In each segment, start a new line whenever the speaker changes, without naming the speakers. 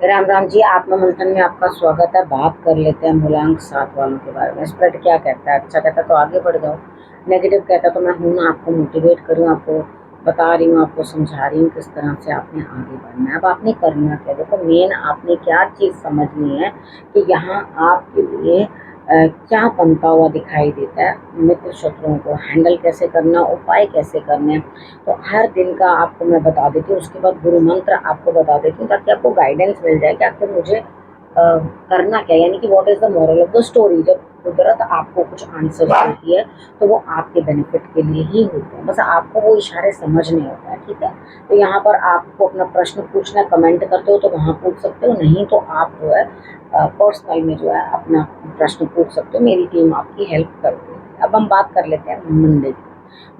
राम राम जी। आत्मा मंथन में आपका स्वागत है। बात कर लेते हैं मूलांक 7 वालों के बारे में। स्प्रेड क्या कहता है? अच्छा कहता है तो आगे बढ़ जाओ, नेगेटिव कहता है तो मैं हूँ ना आपको मोटिवेट करूँ, आपको बता रही हूँ, आपको समझा रही हूँ किस तरह से आपने आगे बढ़ना है। अब आपने करना क्या? देखो, मेन आपने क्या चीज़ समझनी है कि यहाँ आपके लिए क्या बनता हुआ दिखाई देता है। मित्र शत्रुओं को हैंडल कैसे करना, उपाय कैसे करने हैं, तो हर दिन का आपको मैं बता देती हूँ। उसके बाद गुरु मंत्र आपको बता देती हूँ ताकि आपको गाइडेंस मिल जाए कि आखिर मुझे करना क्या, यानी कि what is the moral of the story. जब कुदरत आपको कुछ आंसर देती है तो वो आपके बेनिफिट के लिए ही होते हैं, बस आपको वो इशारे समझने होते हैं। ठीक है, तो यहाँ पर आपको अपना प्रश्न पूछना, कमेंट करते हो तो वहाँ पूछ सकते हो, नहीं तो आप जो है पर्सनल में जो है अपना प्रश्न पूछ सकते हो। मेरी टीम आपकी हेल्प करती है। अब हम बात कर लेते हैं मंडे की।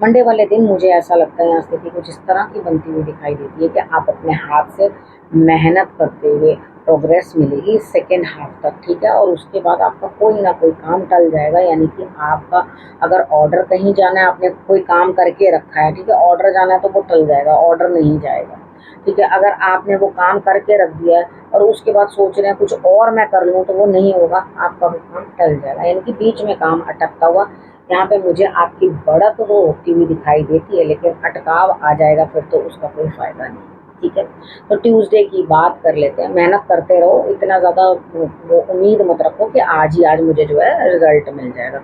मंडे वाले दिन मुझे ऐसा लगता है यहाँ स्थिति कुछ इस तरह की बनती हुई दिखाई देती है कि आप अपने हाथ से मेहनत करते हुए प्रोग्रेस मिलेगी सेकेंड हाफ तक। ठीक है, और उसके बाद आपका कोई ना कोई काम टल जाएगा, यानी कि आपका अगर ऑर्डर कहीं जाना है, आपने कोई काम करके रखा है, ठीक है, ऑर्डर जाना है तो वो टल जाएगा, ऑर्डर नहीं जाएगा। ठीक है, अगर आपने वो काम करके रख दिया है और उसके बाद सोच रहे हैं कुछ और मैं कर लूँ, तो वो नहीं होगा, आपका वो काम टल जाएगा, यानी कि बीच में काम अटकता हुआ यहाँ पे मुझे आपकी बढ़त तो होती हुई दिखाई देती है, लेकिन अटकाव आ जाएगा फिर तो उसका कोई फायदा नहीं। ठीक है, तो ट्यूसडे की बात कर लेते हैं। मेहनत करते रहो, इतना ज़्यादा वो उम्मीद मत रखो कि आज ही आज मुझे जो है रिजल्ट मिल जाएगा।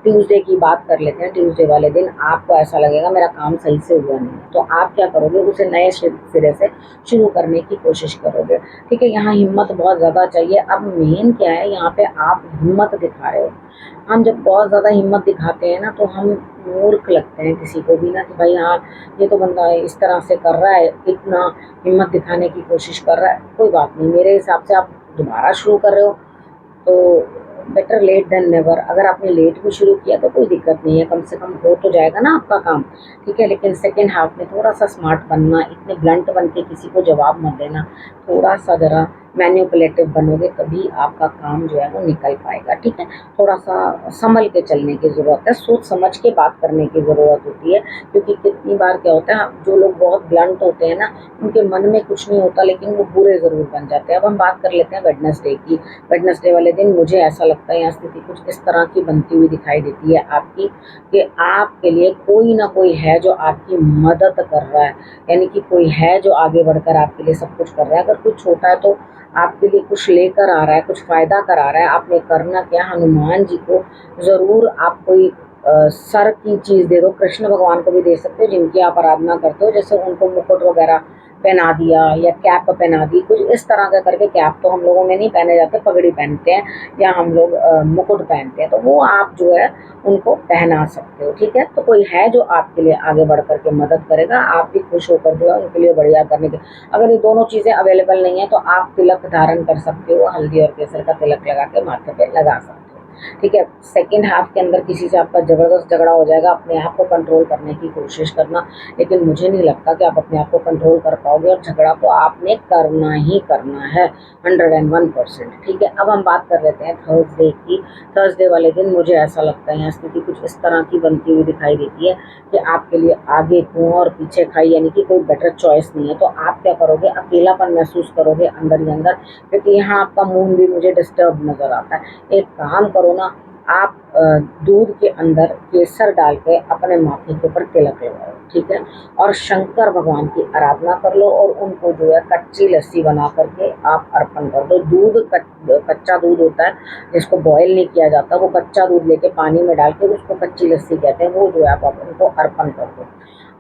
ट्यूसडे की बात कर लेते हैं। ट्यूसडे वाले दिन आपको ऐसा लगेगा मेरा काम सही से हुआ नहीं है, तो आप क्या करोगे, उसे नए सिरे से शुरू करने की कोशिश करोगे। ठीक है, यहाँ हिम्मत बहुत ज़्यादा चाहिए। अब मेन क्या है, यहाँ पे आप हिम्मत दिखा रहे हो। हम जब बहुत ज़्यादा हिम्मत दिखाते हैं ना, तो हम मूर्ख लगते हैं किसी को भी ना, कि भाई हाँ ये तो बंदा इस तरह से कर रहा है, इतना हिम्मत दिखाने की कोशिश कर रहा है। कोई बात नहीं, मेरे हिसाब से आप दोबारा शुरू कर रहे हो तो बेटर लेट देन नेवर। अगर आपने लेट भी शुरू किया तो कोई दिक्कत नहीं है, कम से कम हो तो जाएगा ना आपका काम। ठीक है, लेकिन सेकेंड हाफ में थोड़ा सा स्मार्ट बनना, इतने ब्लंट बन के किसी को जवाब मत देना, थोड़ा सा ज़रा मैन्युपुलेटिव बनोगे तभी आपका काम जो है वो निकल पाएगा। ठीक है, थोड़ा सा संभल के चलने की ज़रूरत है, सोच समझ के बात करने की ज़रूरत होती है, क्योंकि कितनी बार क्या होता है, जो लोग बहुत ब्लंट होते हैं ना, उनके मन में कुछ नहीं होता लेकिन वो बुरे ज़रूर बन जाते हैं। अब हम बात कर लेते हैं वेडनेसडे की। वेडनेसडे वाले दिन मुझे ऐसा लगता है यहाँ स्थिति कुछ इस तरह की बनती हुई दिखाई देती है आपकी, कि आपके लिए कोई ना कोई है जो आपकी मदद कर रहा है, यानी कि कोई है जो आगे बढ़कर आपके लिए सब कुछ कर रहा है। अगर कुछ छोटा है तो आपके लिए कुछ लेकर आ रहा है, कुछ फ़ायदा करा रहा है। आपने करना क्या, हनुमान जी को ज़रूर आप कोई सर की चीज़ दे दो। कृष्ण भगवान को भी दे सकते हो जिनकी आप आराधना करते हो, जैसे उनको मुकुट वगैरह पहना दिया या कैप पहना दी, कुछ इस तरह का करके। कैप तो हम लोगों में नहीं पहने जाते, पगड़ी पहनते हैं या हम लोग मुकुट पहनते हैं, तो वो आप जो है उनको पहना सकते हो। ठीक है, तो कोई है जो आपके लिए आगे बढ़ करके मदद करेगा, आप भी खुश होकर जो है उनके लिए बढ़िया करने के। अगर ये दोनों चीज़ें अवेलेबल नहीं है तो आप तिलक धारण कर सकते हो, हल्दी और केसर का तिलक लगा के माथे पे लगा सकते हो। ठीक है, सेकेंड हाफ के अंदर किसी से आपका ज़बरदस्त झगड़ा हो जाएगा, अपने आप को कंट्रोल करने की कोशिश करना, लेकिन मुझे नहीं लगता कि आप अपने आप को कंट्रोल कर पाओगे, और झगड़ा तो आपने करना ही करना है 101%। ठीक है, अब हम बात कर लेते हैं थर्सडे की। थर्सडे वाले दिन मुझे ऐसा लगता है यहाँ स्थिति कुछ इस तरह की बनती हुई दिखाई देती है कि आपके लिए आगे कुआं और पीछे खाई, यानी कि कोई बेटर चॉइस नहीं है। तो आप क्या करोगे, अकेलापन महसूस करोगे अंदर ही अंदर, क्योंकि यहाँ आपका मूड भी मुझे डिस्टर्ब नज़र आता है। एक काम करो ना, आप दूध के अंदर केसर डाल के अपने माथे के ऊपर तिलक लगाओ। ठीक है, और शंकर भगवान की आराधना कर लो, और उनको जो है कच्ची लस्सी बना करके आप अर्पण कर दो। कच्चा दूध होता है जिसको बॉयल नहीं किया जाता, वो कच्चा दूध लेके पानी में डाल के उसको कच्ची लस्सी कहते हैं, वो जो है आप उनको अर्पण कर दो।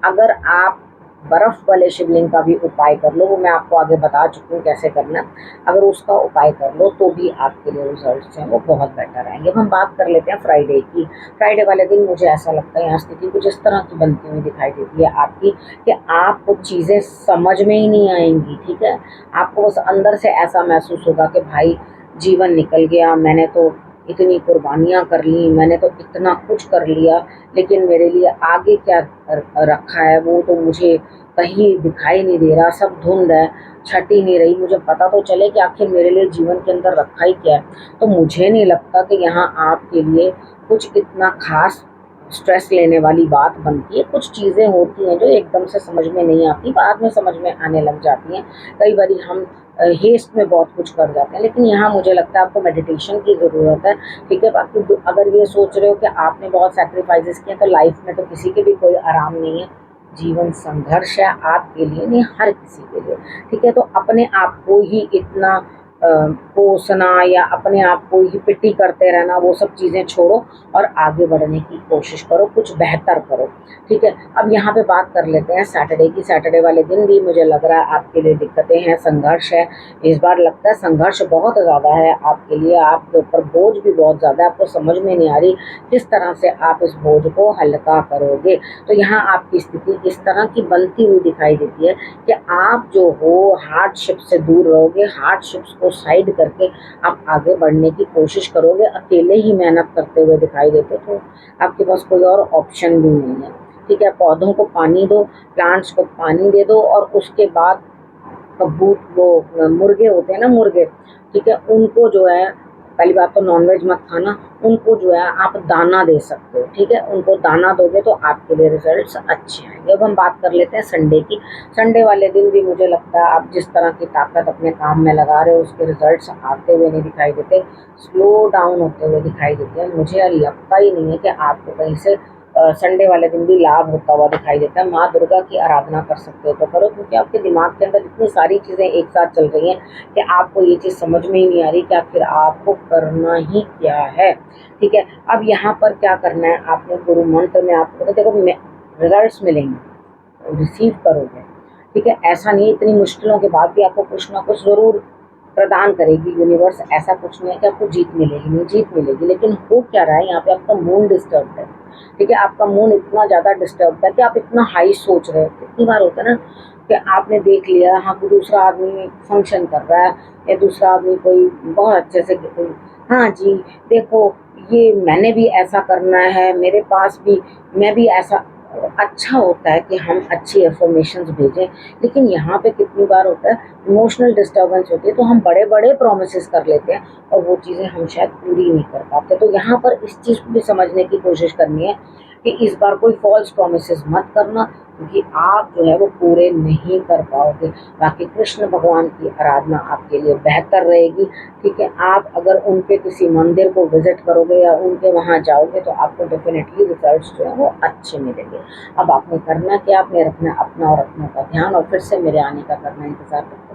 अगर आप बर्फ़ वाले शिवलिंग का भी उपाय कर लो, वो मैं आपको आगे बता चुकी हूँ कैसे करना। अगर उसका उपाय कर लो तो भी आपके लिए रिजल्ट्स हैं वो बहुत बेटर आएंगे। अब हम बात कर लेते हैं फ्राइडे की। फ्राइडे वाले दिन मुझे ऐसा लगता है यहाँ स्थिति कुछ इस तरह की बनती हुई दिखाई देती है आपकी, कि आपको चीज़ें समझ में ही नहीं आएंगी। ठीक है, आपको बस अंदर से ऐसा महसूस होगा कि भाई जीवन निकल गया, मैंने तो इतनी कुर्बानियाँ कर ली, मैंने तो इतना कुछ कर लिया, लेकिन मेरे लिए आगे क्या रखा है वो तो मुझे कहीं दिखाई नहीं दे रहा, सब धुंध है, छट ही नहीं रही, मुझे पता तो चले कि आखिर मेरे लिए जीवन के अंदर रखा ही क्या है। तो मुझे नहीं लगता कि यहाँ आपके लिए कुछ इतना खास स्ट्रेस लेने वाली बात बनती है। कुछ चीज़ें होती हैं जो एकदम से समझ में नहीं आती, बाद में समझ में आने लग जाती हैं। कई बारी हम हेस्ट में बहुत कुछ कर जाते हैं, लेकिन यहाँ मुझे लगता है आपको मेडिटेशन की ज़रूरत है। ठीक है, बाकी अगर ये सोच रहे हो कि आपने बहुत सैक्रिफाइसेस किए तो लाइफ में तो किसी के भी कोई आराम नहीं है, जीवन संघर्ष है, आपके लिए नहीं, हर किसी के लिए। ठीक है, तो अपने आप को ही इतना कोसना या अपने आप को ही पिटी करते रहना, वो सब चीज़ें छोड़ो और आगे बढ़ने की कोशिश करो, कुछ बेहतर करो। ठीक है, अब यहाँ पे बात कर लेते हैं सैटरडे की। सैटरडे वाले दिन भी मुझे लग रहा है आपके लिए दिक्कतें हैं, संघर्ष है। इस बार लगता है संघर्ष बहुत ज़्यादा है आपके लिए, आपके ऊपर बोझ भी बहुत ज़्यादा है। आपको समझ में नहीं आ रही किस तरह से आप इस बोझ को हल्का करोगे। तो यहाँ आपकी स्थिति इस तरह की बनती हुई दिखाई देती है कि आप जो हो हार्डशिप से दूर रहोगे, हार्डशिप्स को साइड करके आप आगे बढ़ने की कोशिश करोगे। अकेले ही मेहनत करते हुए दिखाई देते, तो आपके पास कोई और ऑप्शन भी नहीं है। ठीक है, पौधों को पानी दो, प्लांट्स को पानी दे दो, और उसके बाद कबूत वो मुर्गे होते हैं ना, मुर्गे, ठीक है, उनको जो है, पहली बात तो नॉनवेज मत खाना, उनको जो है आप दाना दे सकते हो। ठीक है, उनको दाना दोगे तो आपके लिए रिजल्ट्स अच्छे आएंगे। अब हम बात कर लेते हैं संडे की। संडे वाले दिन भी मुझे लगता है आप जिस तरह की ताकत अपने काम में लगा रहे हो उसके रिजल्ट्स आते हुए नहीं दिखाई देते, स्लो डाउन होते हुए दिखाई देते हैं। मुझे लगता ही नहीं है कि आपको कहीं से संडे वाले दिन भी लाभ होता हुआ दिखाई देता है। माँ दुर्गा की आराधना कर सकते हो तो करो, क्योंकि आपके दिमाग के अंदर इतनी सारी चीज़ें एक साथ चल रही हैं कि आपको ये चीज़ समझ में ही नहीं आ रही कि आखिर आपको करना ही क्या है। ठीक है, अब यहाँ पर क्या करना है, आपने गुरु मंत्र में आपको देखो रिजल्ट्स मिलेंगे, रिसीव करोगे। ठीक है, ऐसा नहीं, इतनी मुश्किलों के बाद भी आपको कुछ ना कुछ ज़रूर प्रदान करेगी यूनिवर्स। ऐसा कुछ नहीं है कि आपको जीत मिलेगी, नहीं जीत मिलेगी, लेकिन हो क्या रहा है यहाँ पे, आपका मूड डिस्टर्ब है। ठीक है, आपका मूड इतना ज़्यादा डिस्टर्ब है कि आप इतना हाई सोच रहे हो। कितनी बार होता है ना कि आपने देख लिया, हाँ, कोई दूसरा आदमी फंक्शन कर रहा है या दूसरा आदमी कोई बहुत अच्छे से, हाँ जी देखो ये मैंने भी ऐसा करना है, मेरे पास भी, मैं भी ऐसा। अच्छा होता है कि हम अच्छी एफर्मेशंस भेजें, लेकिन यहाँ पे कितनी बार होता है इमोशनल डिस्टर्बेंस होती है, तो हम बड़े बड़े प्रोमिसेस कर लेते हैं और वो चीज़ें हम शायद पूरी नहीं कर पाते। तो यहाँ पर इस चीज़ को भी समझने की कोशिश करनी है कि इस बार कोई फॉल्स प्रोमिसेस मत करना, क्योंकि आप जो है वो पूरे नहीं कर पाओगे। बाकी कृष्ण भगवान की आराधना आपके लिए बेहतर रहेगी। ठीक है, आप अगर उनके किसी मंदिर को विजिट करोगे या उनके वहाँ जाओगे तो आपको डेफिनेटली रिजल्ट्स जो है वो अच्छे मिलेंगे। अब आपने करना क्या, आपने रखना अपना और अपनों का ध्यान, और फिर से मेरे आने का करना इंतजार करते